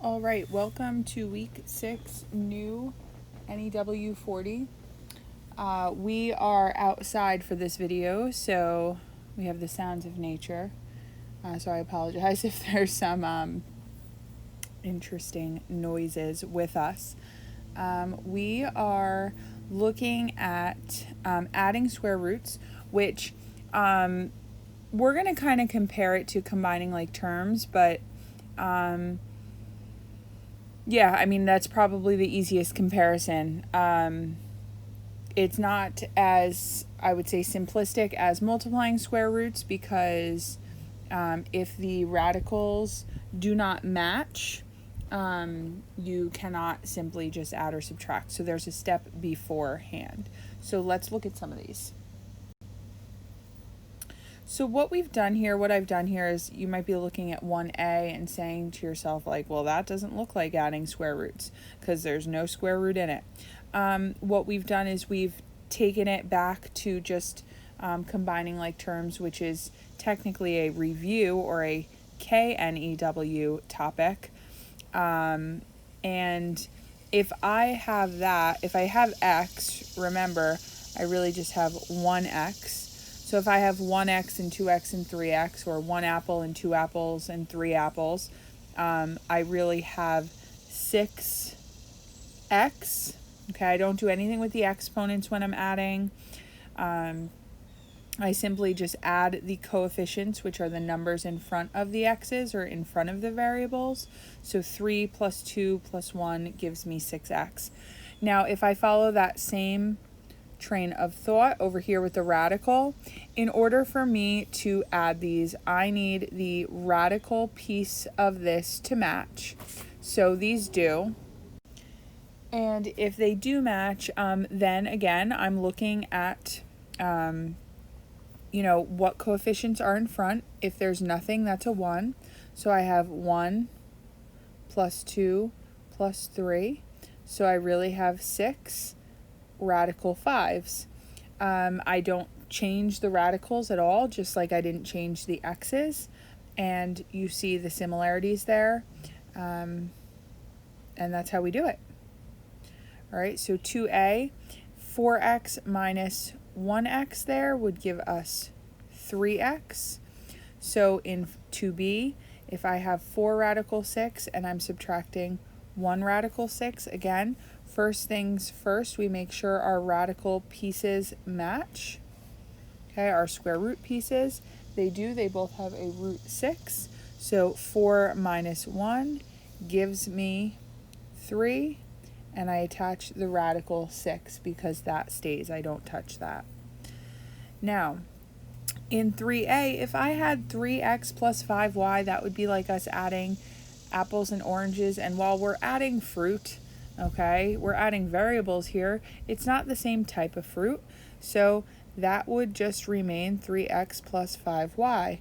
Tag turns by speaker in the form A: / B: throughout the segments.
A: All right, welcome to week 6, new NEW 40. We are outside for this video, so we have the sounds of nature. So I apologize if there's some interesting noises with us. We are looking at adding square roots, which we're going to kind of compare it to combining like terms, but yeah, I mean, that's probably the easiest comparison. It's not as, I would say, simplistic as multiplying square roots because if the radicals do not match, you cannot simply just add or subtract. So there's a step beforehand. So let's look at some of these. So what I've done here is you might be looking at 1a and saying to yourself like, well, that doesn't look like adding square roots because there's no square root in it. What we've done is we've taken it back to just combining like terms, which is technically a review or a KNEW topic. And if I have x, remember, I really just have 1x. So if I have 1x and 2x and 3x, or 1 apple and 2 apples and 3 apples, I really have 6x. Okay, I don't do anything with the exponents when I'm adding. I simply just add the coefficients, which are the numbers in front of the x's or in front of the variables. So 3 plus 2 plus 1 gives me 6x. Now, if I follow that same train of thought over here with the radical, in order for me to add these, I need the radical piece of this to match. So these do. And if they do match, then again, I'm looking at, what coefficients are in front. If there's nothing, that's a 1. So I have 1 plus 2 plus 3. So I really have 6 radical 5s. I don't change the radicals at all, just like I didn't change the x's, and you see the similarities there, and that's how we do it. All right, so 2a, 4x minus 1x there would give us 3x. So in 2b, if I have 4 radical 6 and I'm subtracting 1 radical 6, again, first things first, we make sure our radical pieces match. Okay, our square root pieces, they both have a root 6. So 4 minus 1 gives me 3, and I attach the radical 6 because that stays, I don't touch that. Now, in 3a, if I had 3x plus 5y, that would be like us adding apples and oranges, and while we're adding fruit, okay, we're adding variables here, it's not the same type of fruit, so that would just remain 3x plus 5y.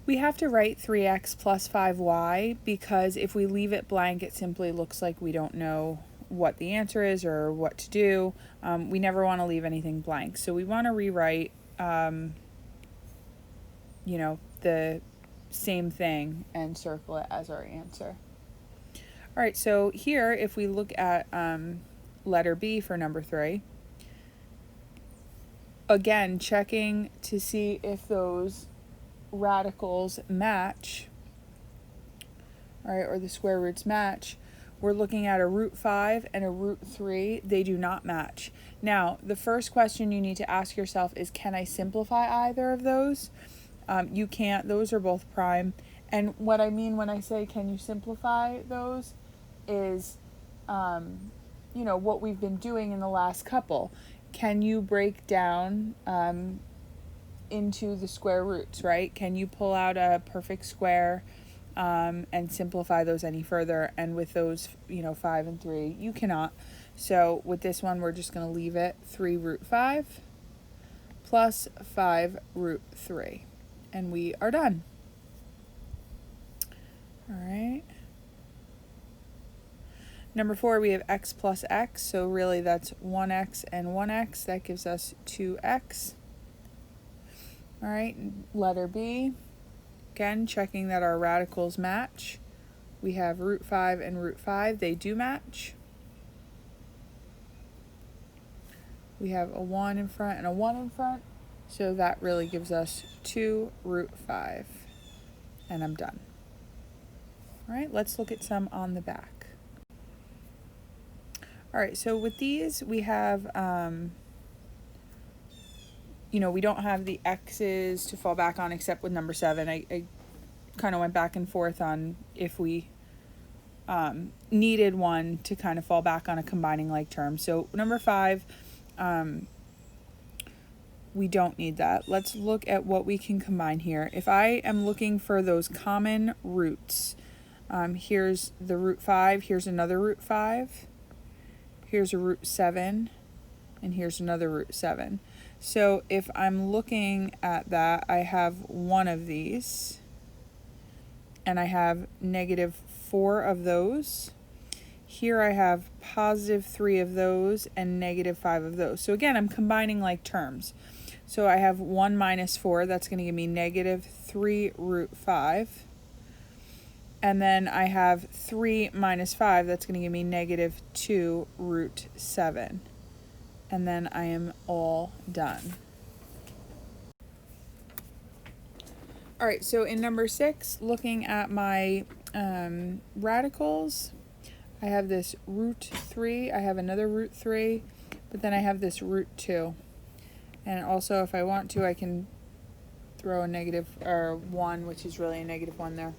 A: We have to write 3x plus 5y because if we leave it blank, it simply looks like we don't know what the answer is or what to do. We never want to leave anything blank, so we want to rewrite the same thing and circle it as our answer. All right, so here, if we look at letter B for number 3, again, checking to see if those radicals match, all right, or the square roots match, we're looking at a root 5 and a root 3. They do not match. Now, the first question you need to ask yourself is, can I simplify either of those? You can't. Those are both prime. And what I mean when I say can you simplify those is, what we've been doing in the last couple. Can you break down into the square roots, right? Can you pull out a perfect square and simplify those any further? And with those, 5 and 3, you cannot. So with this one, we're just going to leave it 3 root 5 plus 5 root 3. And we are done. All right. Number 4, we have x plus x. So really that's 1x and 1x. That gives us 2x. All right, letter B. Again, checking that our radicals match. We have root 5 and root 5. They do match. We have a 1 in front and a 1 in front. So that really gives us 2 root 5. And I'm done. All right, let's look at some on the back. All right, so with these, we have, we don't have the x's to fall back on except with number 7. I kind of went back and forth on if we needed one to kind of fall back on a combining like term. So number 5, we don't need that. Let's look at what we can combine here. If I am looking for those common roots, here's the root 5, here's another root 5, here's a root 7, and here's another root 7. So if I'm looking at that, I have one of these, and I have -4 of those. Here I have +3 of those and -5 of those. So again, I'm combining like terms. So I have 1 minus 4, that's going to give me -3 root 5. And then I have 3 minus 5, that's going to give me -2 root 7. And then I am all done. All right, so in number 6, looking at my radicals, I have this root 3, I have another root 3, but then I have this root 2. And also, if I want to, I can throw a -1, which is really a -1 there.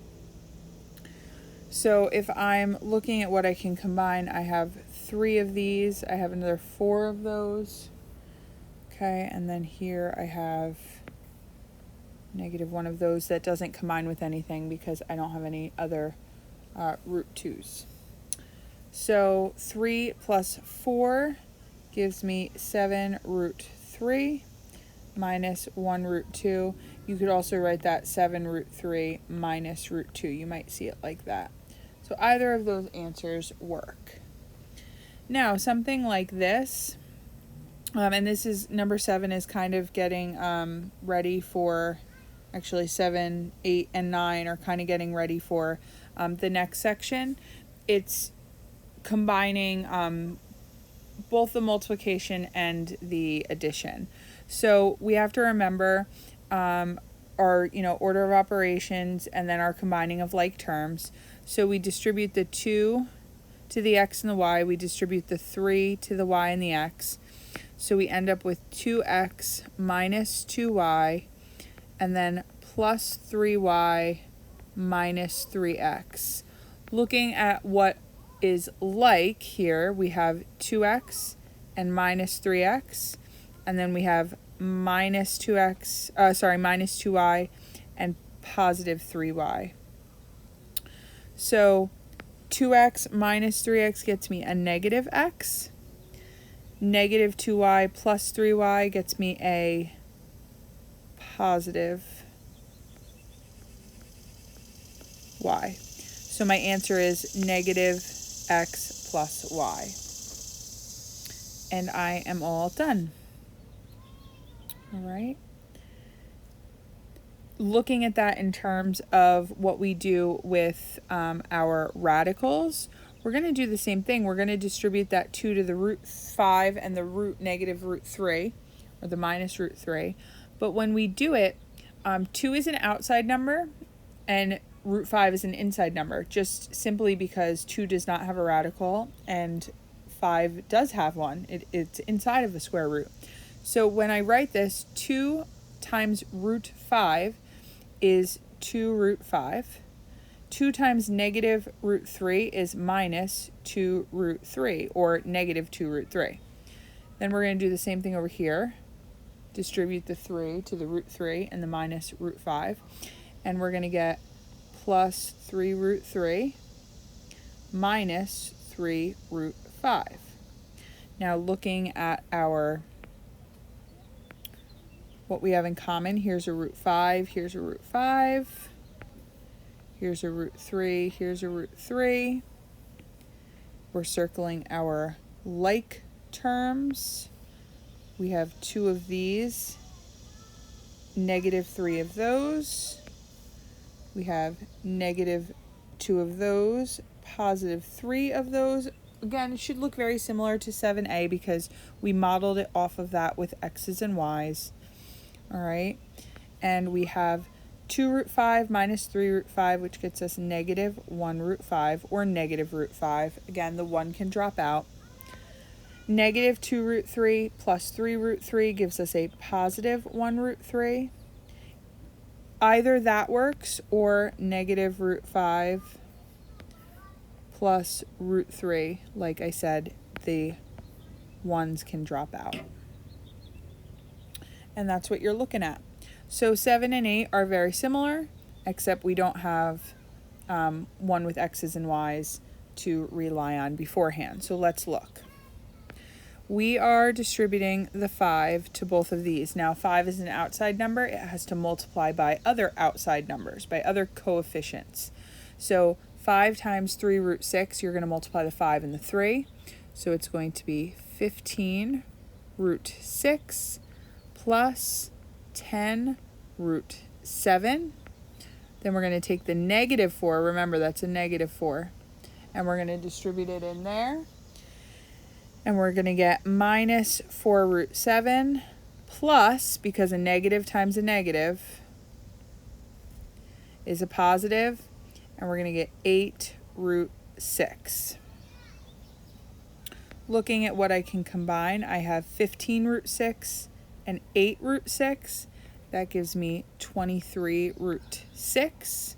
A: So if I'm looking at what I can combine, I have 3 of these, I have another 4 of those. Okay, and then here I have -1 of those. That doesn't combine with anything because I don't have any other root 2's. So 3 plus 4 gives me 7 root 3 minus 1 root 2. You could also write that 7 root 3 minus root 2. You might see it like that. So either of those answers work. Now, something like this, and this is number 7 is kind of getting ready for, actually 7, 8, and 9 are kind of getting ready for the next section. It's combining both the multiplication and the addition. So we have to remember our order of operations and then our combining of like terms. So we distribute the 2 to the x and the y. We distribute the 3 to the y and the x. So we end up with 2x minus 2y and then plus 3y minus 3x. Looking at what is like here, we have 2x and minus 3x, and then we have minus 2y and positive 3y. So 2x minus 3x gets me a negative x. Negative 2y plus 3y gets me a positive y. So my answer is negative x plus y. And I am all done. All right. Looking at that in terms of what we do with our radicals, we're going to do the same thing. We're going to distribute that 2 to the root 5 and the negative root 3, or the minus root 3. But when we do it, 2 is an outside number and root 5 is an inside number, just simply because 2 does not have a radical and 5 does have one. It's inside of the square root. So when I write this, 2 times root 5 is 2 root 5. 2 times negative root 3 is minus 2 root 3, or negative 2 root 3. Then we're going to do the same thing over here. Distribute the 3 to the root 3 and the minus root 5. And we're going to get plus 3 root 3 minus 3 root 5. Now looking at what we have in common, here's a root 5, here's a root 5, here's a root 3, here's a root 3. We're circling our like terms. We have 2 of these, negative 3 of those. We have negative 2 of those, positive 3 of those. Again, it should look very similar to 7a because we modeled it off of that with x's and y's. All right, and we have 2 root 5 minus 3 root 5, which gets us negative 1 root 5, or negative root 5. Again, the 1 can drop out. Negative 2 root 3 plus 3 root 3 gives us a positive 1 root 3. Either that works, or negative root 5 plus root 3. Like I said, the 1s can drop out. And that's what you're looking at. So 7 and 8 are very similar, except we don't have one with x's and y's to rely on beforehand. So let's look. We are distributing the 5 to both of these. Now 5 is an outside number. It has to multiply by other outside numbers, by other coefficients. So 5 times 3 root 6, you're going to multiply the 5 and the 3. So it's going to be 15 root 6 plus 10 root 7. Then we're going to take the negative 4. Remember, that's a negative 4. And we're going to distribute it in there. And we're going to get minus 4 root 7 plus, because a negative times a negative is a positive, and we're going to get 8 root 6. Looking at what I can combine, I have 15 root 6 and 8 root 6. That gives me 23 root 6.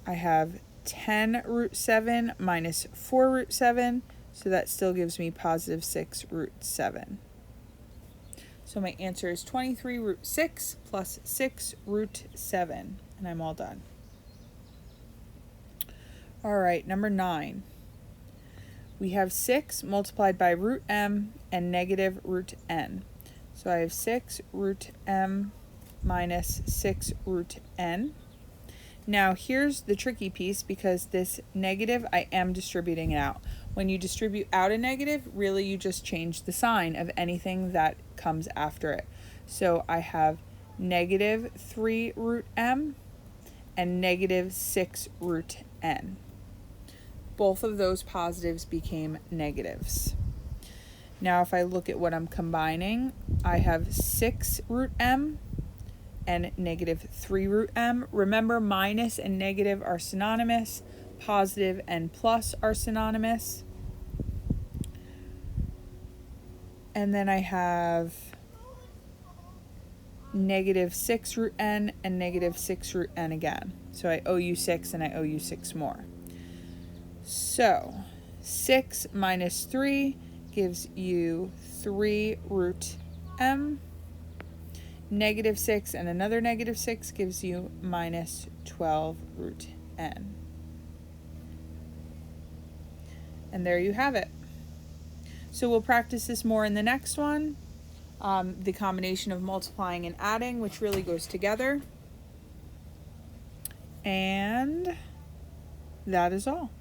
A: I have 10 root 7 minus 4 root 7. So that still gives me positive 6 root 7. So my answer is 23 root 6 plus 6 root 7. And I'm all done. All right, number 9. We have 6 multiplied by root m and negative root n. So I have 6 root m minus 6 root n. Now here's the tricky piece, because this negative, I am distributing it out. When you distribute out a negative, really you just change the sign of anything that comes after it. So I have negative 3 root m and negative 6 root n. Both of those positives became negatives. Now if I look at what I'm combining, I have 6 root m and negative 3 root m. Remember, minus and negative are synonymous. Positive and plus are synonymous. And then I have negative 6 root n and negative 6 root n again. So I owe you 6 and I owe you 6 more. So 6 minus 3 gives you 3 root m. Negative 6 and another negative 6 gives you minus 12 root n. And there you have it. So we'll practice this more in the next one. The combination of multiplying and adding, which really goes together. And that is all.